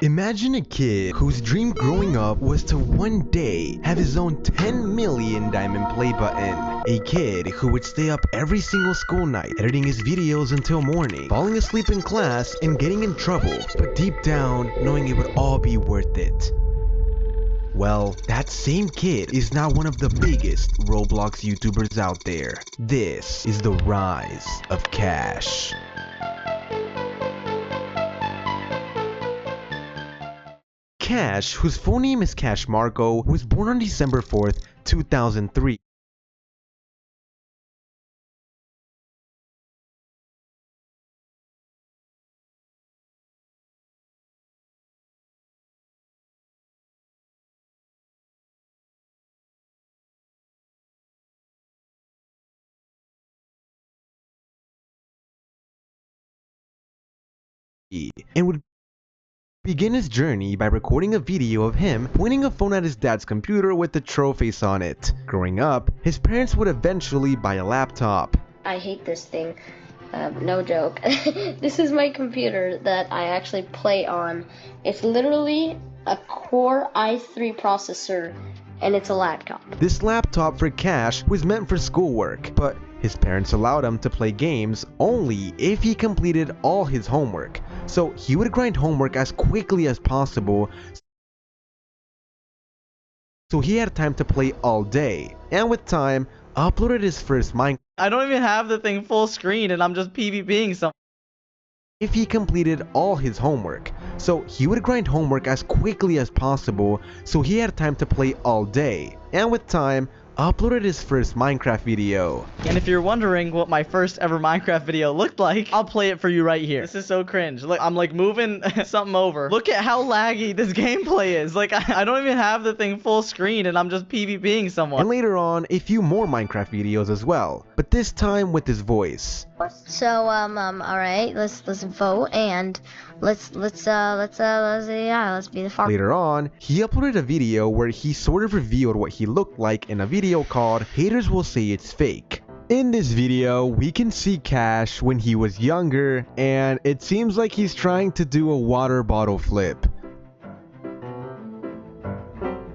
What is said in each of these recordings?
Imagine a kid whose dream growing up was to one day have his own 10 million diamond play button. A kid who would stay up every single school night editing his videos until morning, falling asleep in class and getting in trouble, but deep down knowing it would all be worth it. Well, that same kid is now one of the biggest Roblox YouTubers out there. This is the rise of Cash. Cash, whose full name is Cash Marco, was born on December 4th, 2003. And would begin his journey by recording a video of him pointing a phone at his dad's computer with the troll face on it. Growing up, his parents would eventually buy a laptop. I hate this thing. No joke. This is my computer that I actually play on. It's literally a Core i3 processor, and it's a laptop. This laptop for Cash was meant for schoolwork, but his parents allowed him to play games only if he completed all his homework. So he would grind homework as quickly as possible, so he had time to play all day, and with time, uploaded his first Minecraft. I don't even have the thing full screen and I'm just PvPing some. If he completed all his homework. So he would grind homework as quickly as possible, so he had time to play all day, and with time, uploaded his first Minecraft video. And if you're wondering what my first ever Minecraft video looked like, I'll play it for you right here. This is so cringe. Look, I'm like moving something over. Look at how laggy this gameplay is. Like, I don't even have the thing full screen and I'm just PvPing someone. And later on, a few more Minecraft videos as well, but this time with his voice. So, all right, let's vote and let's be the farm. Later on, he uploaded a video where he sort of revealed what he looked like in a video called Haters Will Say It's Fake. In this video, we can see Cash when he was younger, and it seems like he's trying to do a water bottle flip.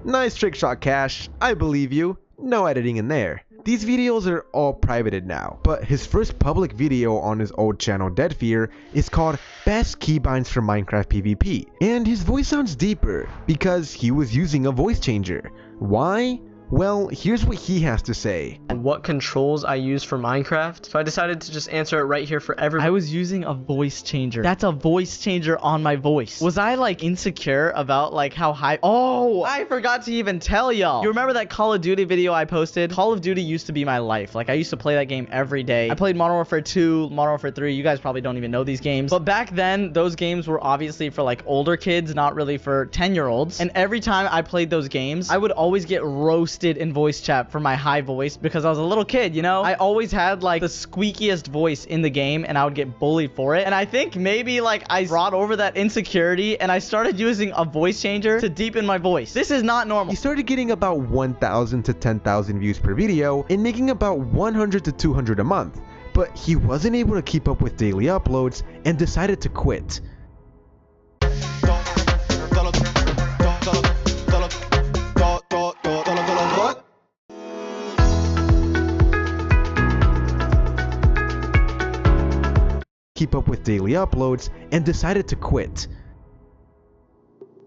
Nice trick shot, Cash. I believe you. No editing in there. These videos are all privated now, but his first public video on his old channel Dead Fear is called Best Keybinds for Minecraft PvP, and his voice sounds deeper because he was using a voice changer. Why? Well, here's what he has to say. And what controls I use for Minecraft. So I decided to just answer it right here for everyone. I was using a voice changer. That's a voice changer on my voice. Was I like insecure about like how high? Oh, I forgot to even tell y'all. You remember that Call of Duty video I posted? Call of Duty used to be my life. Like I used to play that game every day. I played Modern Warfare 2, Modern Warfare 3. You guys probably don't even know these games. But back then, those games were obviously for like older kids, not really for 10-year-olds. And every time I played those games, I would always get roasted in voice chat for my high voice because I was a little kid, you know? I always had like the squeakiest voice in the game and I would get bullied for it. And I think maybe like I brought over that insecurity and I started using a voice changer to deepen my voice. This is not normal. He started getting about 1,000 to 10,000 views per video and making about 100 to 200 a month. But he wasn't able to keep up with daily uploads and decided to quit. And decided to quit.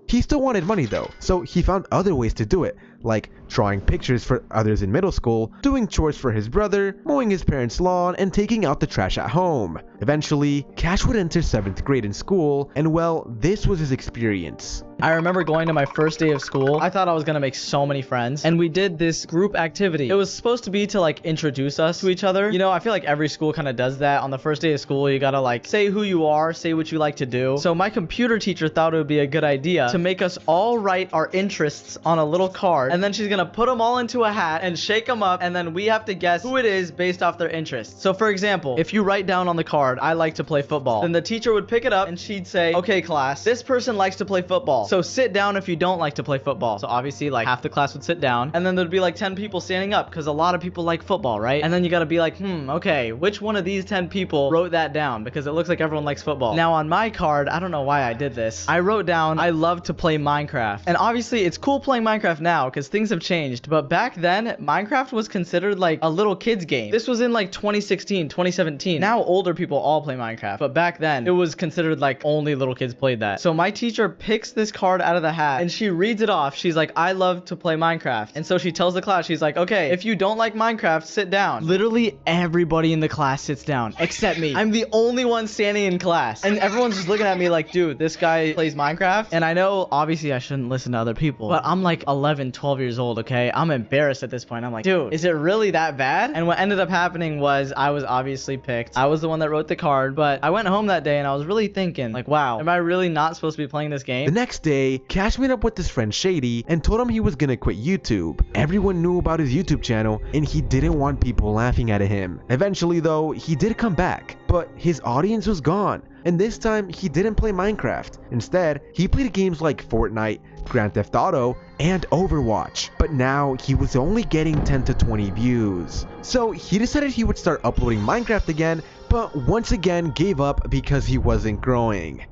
He still wanted money though, so he found other ways to do it, like drawing pictures for others in middle school, doing chores for his brother, mowing his parents' lawn, and taking out the trash at home. Eventually, Cash would enter 7th grade in school, and well, this was his experience. I remember going to my first day of school. I thought I was gonna make so many friends, and we did this group activity. It was supposed to be to like introduce us to each other. You know, I feel like every school kind of does that. On the first day of school, you gotta like say who you are, say what you like to do. So my computer teacher thought it would be a good idea to make us all write our interests on a little card, and then she's gonna put them all into a hat and shake them up, and then we have to guess who it is based off their interests. So for example, if you write down on the card, I like to play football, then the teacher would pick it up and she'd say, okay class, this person likes to play football. So sit down if you don't like to play football. So obviously like half the class would sit down and then there'd be like 10 people standing up because a lot of people like football, right? And then you gotta be like, okay, which one of these 10 people wrote that down? Because it looks like everyone likes football. Now on my card, I don't know why I did this. I wrote down, I love to play Minecraft. And obviously it's cool playing Minecraft now because things have changed. But back then, Minecraft was considered like a little kid's game. This was in like 2016, 2017. Now older people all play Minecraft. But back then, it was considered like only little kids played that. So my teacher picks this card out of the hat and she reads it off. She's like, I love to play Minecraft. And so she tells the class, she's like, okay, if you don't like Minecraft, sit down. Literally everybody in the class sits down except me. I'm the only one standing in class. And everyone's just looking at me like, dude, this guy plays Minecraft. And I know obviously I shouldn't listen to other people, but I'm like 11, 12 years old, okay? I'm embarrassed at this point. I'm like, dude, is it really that bad? And what ended up happening was I was obviously picked. I was the one that wrote the card, but I went home that day and I was really thinking like, wow, am I really not supposed to be playing this game? The next day, Cash met up with his friend Shady and told him he was gonna quit YouTube. Everyone knew about his YouTube channel and he didn't want people laughing at him. Eventually though, he did come back, but his audience was gone. And this time, he didn't play Minecraft. Instead, he played games like Fortnite, Grand Theft Auto, and Overwatch. But now, he was only getting 10 to 20 views. So he decided he would start uploading Minecraft again, but once again gave up because he wasn't growing.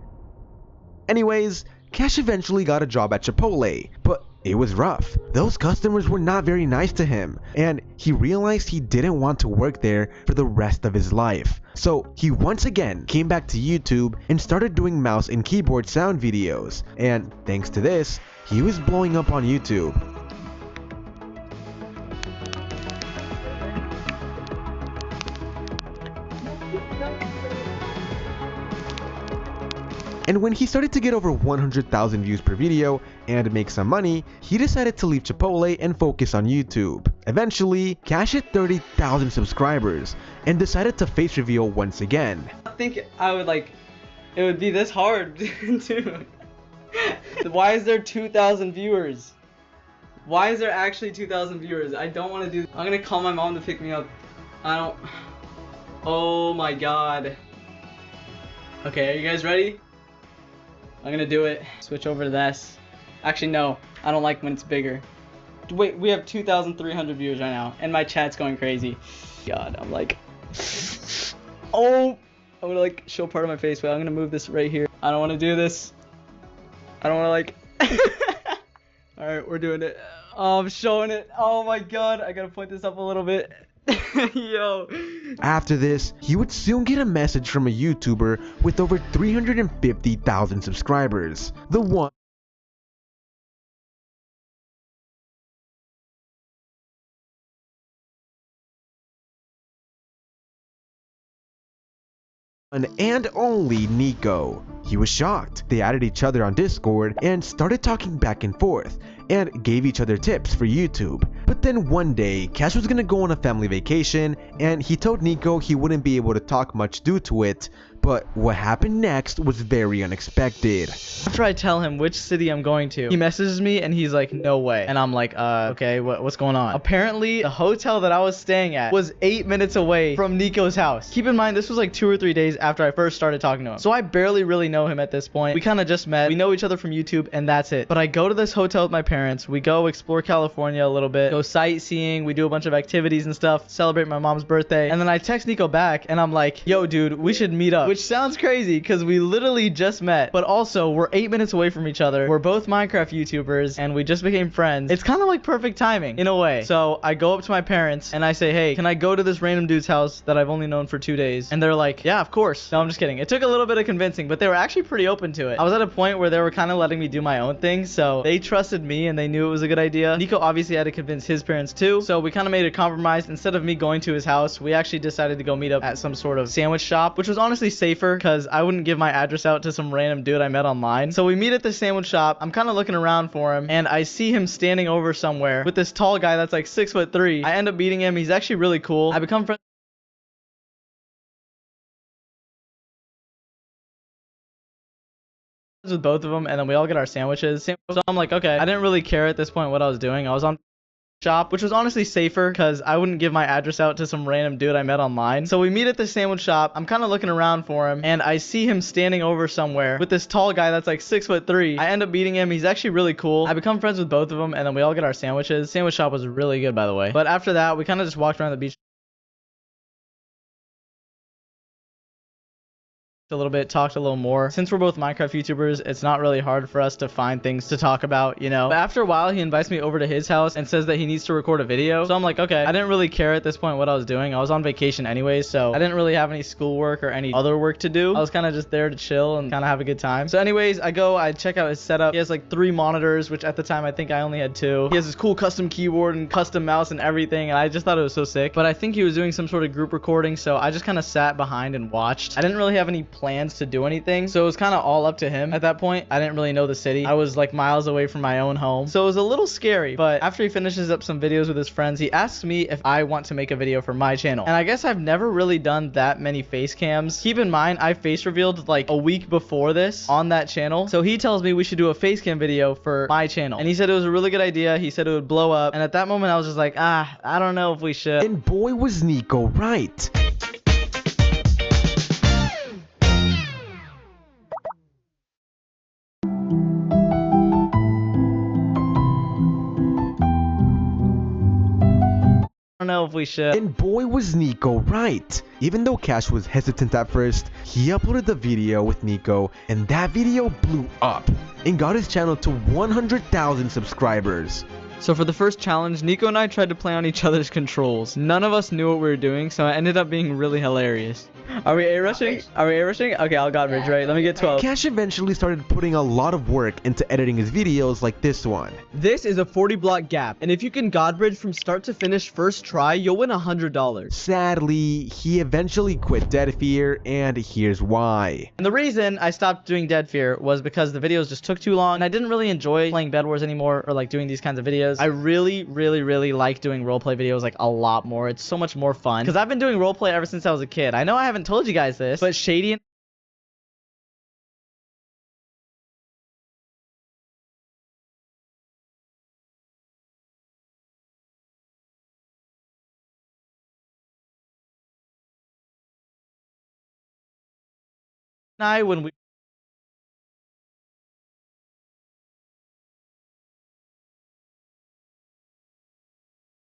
Anyways, Cash eventually got a job at Chipotle, but it was rough. Those customers were not very nice to him, and he realized he didn't want to work there for the rest of his life. So he once again came back to YouTube and started doing mouse and keyboard sound videos, and thanks to this, he was blowing up on YouTube. And when he started to get over 100,000 views per video and make some money, he decided to leave Chipotle and focus on YouTube. Eventually, Cash hit 30,000 subscribers and decided to face reveal once again. I think I would like, it would be this hard, dude. Why is there 2,000 viewers? Why is there actually 2,000 viewers? I don't want to do, I'm gonna call my mom to pick me up. Oh my god. Okay, are you guys ready? I'm gonna do it. Switch over to this. Actually, no. I don't like when it's bigger. Wait, we have 2,300 viewers right now, and my chat's going crazy. God, I'm like... Oh! I'm gonna like show part of my face. Wait, I'm gonna move this right here. I don't want to do this. I don't want to like... Alright, we're doing it. Oh, I'm showing it. Oh my god, I gotta point this up a little bit. Yo. After this, he would soon get a message from a YouTuber with over 350,000 subscribers. The one and only Nico. He was shocked. They added each other on Discord and started talking back and forth and gave each other tips for YouTube. But then one day, Cash was gonna go on a family vacation and he told Nico he wouldn't be able to talk much due to it. But what happened next was very unexpected. After I tell him which city I'm going to, he messages me and he's like, no way. And I'm like, okay, what's going on? Apparently, the hotel that I was staying at was 8 minutes away from Nico's house. Keep in mind, this was like 2 or 3 days after I first started talking to him. So I barely really know him at this point. We kind of just met. We know each other from YouTube and that's it. But I go to this hotel with my parents. We go explore California a little bit, go sightseeing. We do a bunch of activities and stuff, celebrate my mom's birthday. And then I text Nico back and I'm like, yo, dude, we should meet up. Which sounds crazy because we literally just met, but also we're 8 minutes away from each other. We're both Minecraft YouTubers and we just became friends. It's kind of like perfect timing in a way. So I go up to my parents and I say, hey, can I go to this random dude's house that I've only known for 2 days? And they're like, yeah, of course. No, I'm just kidding. It took a little bit of convincing, but they were actually pretty open to it. I was at a point where they were kind of letting me do my own thing, so they trusted me and they knew it was a good idea. Nico obviously had to convince his parents too, so we kind of made a compromise. Instead of me going to his house, we actually decided to go meet up at some sort of sandwich shop, which was honestly safer because I wouldn't give my address out to some random dude I met online. So we meet at the sandwich shop. I'm kind of looking around for him and I see him standing over somewhere with this tall guy that's like 6'3". I end up meeting him. He's actually really cool. I become friends with both of them and then we all get our sandwiches. So I'm like, okay, I didn't really care at this point what I was doing. I was on shop, which was honestly safer because I wouldn't give my address out to some random dude I met online. So we meet at the sandwich shop. I'm kind of looking around for him, and I see him standing over somewhere with this tall guy that's like 6'3". I end up meeting him. He's actually really cool. I become friends with both of them, and then we all get our sandwiches. Sandwich shop was really good, by the way. But after that, we kind of just walked around the beach a little bit, talked a little more. Since we're both Minecraft YouTubers, it's not really hard for us to find things to talk about, you know. But after a while, he invites me over to his house and says that he needs to record a video. So I'm like, okay. I didn't really care at this point what I was doing. I was on vacation anyways, so I didn't really have any schoolwork or any other work to do. I was kind of just there to chill and kind of have a good time. So anyways, I check out his setup. He has like 3 monitors, which at the time I think I only had 2. He has this cool custom keyboard and custom mouse and everything, and I just thought it was so sick. But I think he was doing some sort of group recording, so I just kind of sat behind and watched. I didn't really have any plans to do anything, so it was kind of all up to him at that point. I didn't really know the city. I was like miles away from my own home, so it was a little scary. But after he finishes up some videos with his friends, he asks me if I want to make a video for my channel. And I guess I've never really done that many face cams. Keep in mind, I face revealed like a week before this on that channel, so he tells me we should do a face cam video for my channel, and he said it was a really good idea. He said it would blow up, and at that moment I was just like, I don't know if we should. And boy was Nico right. I don't know if we should. And boy was Nico right. Even though Cash was hesitant at first, he uploaded the video with Nico, and that video blew up and got his channel to 100,000 subscribers. So for the first challenge, Nico and I tried to play on each other's controls. None of us knew what we were doing, so it ended up being really hilarious. Are we A-rushing? Are we A-rushing? Okay, I'll God Bridge, right? Let me get 12. Cash eventually started putting a lot of work into editing his videos like this one. This is a 40 block gap, and if you can God Bridge from start to finish first try, you'll win $100. Sadly, he eventually quit Dead Fear, and here's why. And the reason I stopped doing Dead Fear was because the videos just took too long, and I didn't really enjoy playing Bed Wars anymore, or like doing these kinds of videos. I really like doing roleplay videos like a lot more. It's so much more fun, because I've been doing roleplay ever since I was a kid. I know I haven't told you guys this, but Shady and when we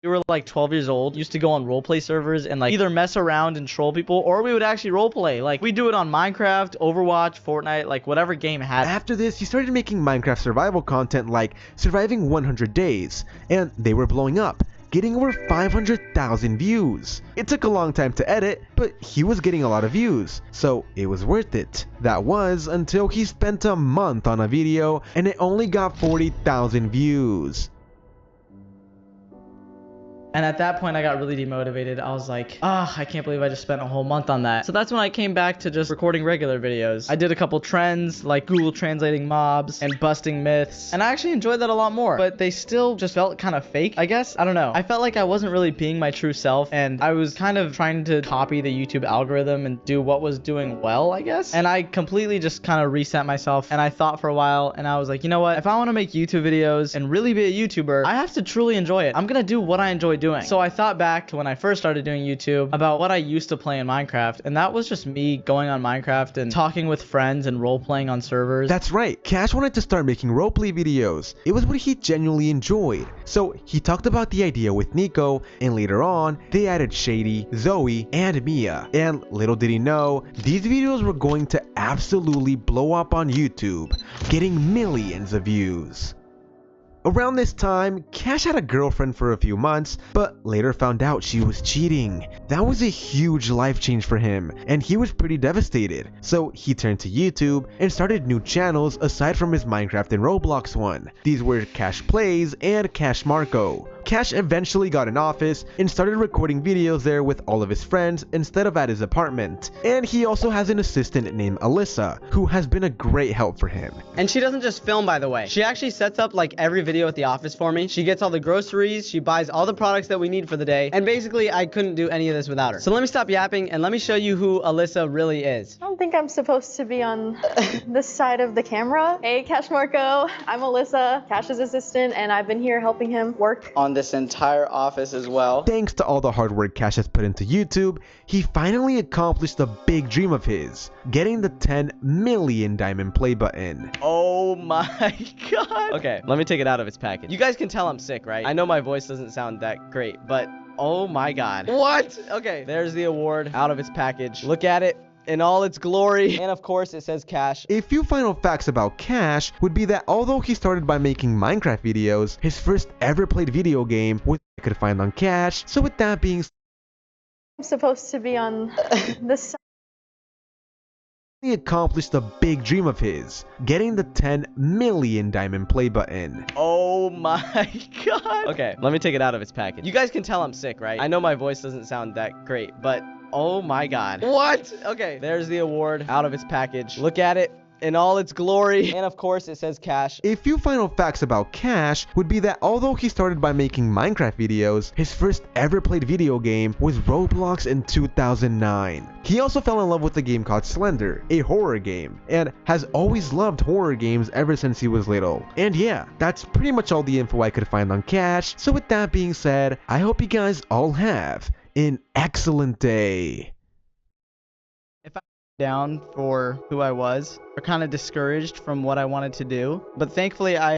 were like 12 years old, used to go on roleplay servers and like either mess around and troll people, or we would actually roleplay. Like we do it on Minecraft, Overwatch, Fortnite, like whatever game had. After this, he started making Minecraft survival content like Surviving 100 Days, and they were blowing up, getting over 500,000 views. It took a long time to edit, but he was getting a lot of views, so it was worth it. That was until he spent a month on a video and it only got 40,000 views. And at that point, I got really demotivated. I was like, I can't believe I just spent a whole month on that. So that's when I came back to just recording regular videos. I did a couple trends, like Google translating mobs and busting myths. And I actually enjoyed that a lot more. But they still just felt kind of fake, I guess. I don't know. I felt like I wasn't really being my true self. And I was kind of trying to copy the YouTube algorithm and do what was doing well, I guess. And I completely just kind of reset myself. And I thought for a while, and I was like, you know what? If I want to make YouTube videos and really be a YouTuber, I have to truly enjoy it. I'm going to do what I enjoy doing. So I thought back to when I first started doing YouTube about what I used to play in Minecraft, and that was just me going on Minecraft and talking with friends and role playing on servers. That's right, Cash wanted to start making roleplay videos. It was what he genuinely enjoyed. So he talked about the idea with Nico, and later on, they added Shady, Zoe, and Mia. And little did he know, these videos were going to absolutely blow up on YouTube, getting millions of views. Around this time, Cash had a girlfriend for a few months, but later found out she was cheating. That was a huge life change for him, and he was pretty devastated. So he turned to YouTube and started new channels aside from his Minecraft and Roblox one. These were Cash Plays and Cash Marco. Cash eventually got an office and started recording videos there with all of his friends instead of at his apartment. And he also has an assistant named Alyssa, who has been a great help for him. And she doesn't just film, by the way. She actually sets up like every video at the office for me. She gets all the groceries, she buys all the products that we need for the day, and basically I couldn't do any of this without her. So let me stop yapping and let me show you who Alyssa really is. I don't think I'm supposed to be on this side of the camera. Hey, Cash Marco, I'm Alyssa, Cash's assistant, and I've been here helping him work On this entire office as well. Thanks to all the hard work Cash has put into YouTube, he finally accomplished a big dream of his, getting the 10 million diamond play button. Oh my god. Okay, let me take it out of its package. You guys can tell I'm sick, right? I know my voice doesn't sound that great, but oh my god. What? Okay, there's the award out of its package. Look at it in all its glory. And of course, it says Cash. A few final facts about Cash would be that although he started by making Minecraft videos, his first ever played video game was I could find on Cash. So with that being said, I'm supposed to be on the side. he accomplished a big dream of his, getting the 10 million diamond play button. Oh my god. Okay, let me take it out of its package. You guys can tell I'm sick, right? I know my voice doesn't sound that great, but oh my god. What? Okay, there's the award out of its package. Look at it in all its glory. And of course, it says Cash. A few final facts about Cash would be that although he started by making Minecraft videos, his first ever played video game was Roblox in 2009. He also fell in love with a game called Slender, a horror game, and has always loved horror games ever since he was little. And yeah, that's pretty much all the info I could find on Cash. So with that being said, I hope you guys all have an excellent day. If I down for who I was, or kind of discouraged from what I wanted to do, but thankfully I